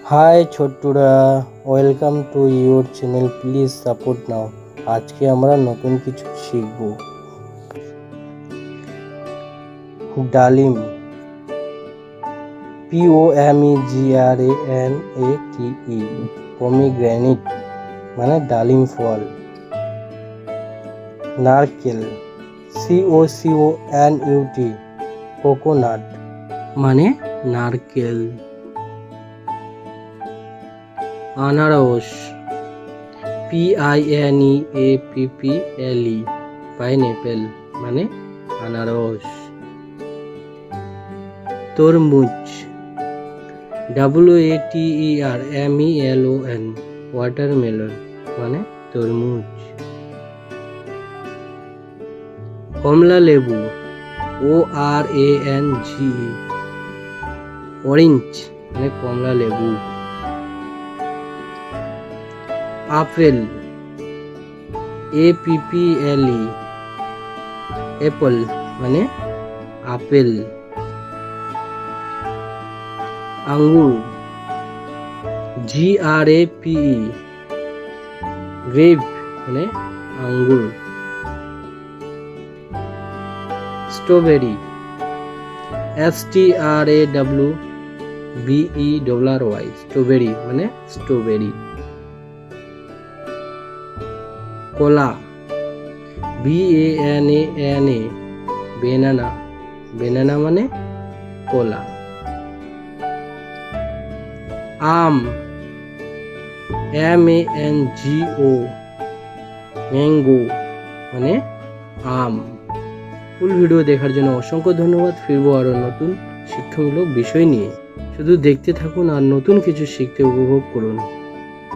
High ছোট্টুরা, welcome to your channel. Please support now. আজকে আমরা নতুন কিছু শিখব। ডালিম, POMEGRANATE। পমিগ্রেনেট মানে ডালিম ফল। নারকেল, COCONUT। কোকোনাট মানে নারকেল। আনারস, PINEAPPLE। পাইনঅ্যাপেল মানে আনারস। তরমুজ, WATERMELON। ওয়াটারমেলন মানে তরমুজ। কমলা লেবু, ORANGE। অরেঞ্জ মানে কমলা লেবু। Apple, APPLE। অ্যাপল মানে আপেল। আঙ্গুর, GRAPE। গ্রেপ মানে আঙ্গুর। Strawberry, STRAWBERRY। স্ট্রবেরি মানে স্ট্রবেরি। কলা, BANANA। বেনানা, বেনানা মানে কলা। আম, MANGO। ম্যাঙ্গো মানে আম। ফুল ভিডিও দেখার জন্য অসংখ্য ধন্যবাদ। ফিরবো আরো নতুন শিক্ষামূলক বিষয় নিয়ে। শুধু দেখতে থাকুন আর নতুন কিছু শিখতে উপভোগ করুন।